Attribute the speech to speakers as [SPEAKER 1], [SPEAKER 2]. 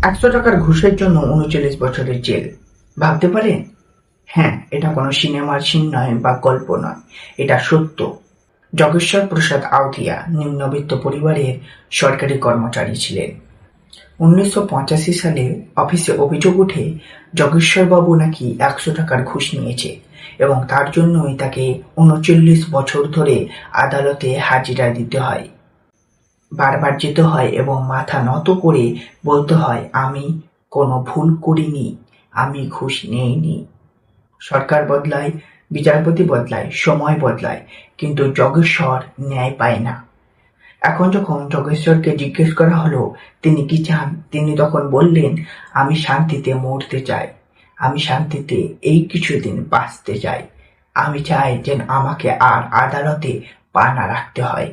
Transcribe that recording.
[SPEAKER 1] ১০০ টাকার ঘুষের জন্য ৩৯ বছরের জেল। ভাবতে পারেন? হ্যাঁ, এটা কোনো সিনেমার সিন নয় বা গল্প নয়, এটা সত্য। জগেশ্বর প্রসাদ আউধিয়া নিম্নবিত্ত পরিবারের সরকারি কর্মচারী ছিলেন। ১৯৮৫ সালে অফিসে অভিযোগ ওঠে জগেশ্বরবাবু নাকি ১০০ টাকার ঘুষ নিয়েছে এবং তার জন্যই তাকে ৩৯ বছর ধরে আদালতে হাজিরা দিতে হয়। বারবার যেতে হয় এবং মাথা নত করে বলতে হয়, আমি কোনো ভুল করিনি, আমি ঘুষ নেইনি। সরকার বদলায়, বিচারপতি বদলায়, সময় বদলায়, কিন্তু জগেশ্বর ন্যায় পায় না। এখন যখন জগেশ্বরকে জিজ্ঞেস করা হলো তিনি কি চান, তিনি তখন বললেন, আমি শান্তিতে মরতে চাই, আমি শান্তিতে এই কিছুদিন বাঁচতে চাই, আমি চাই যেন আমাকে আর আদালতে পা না রাখতে হয়।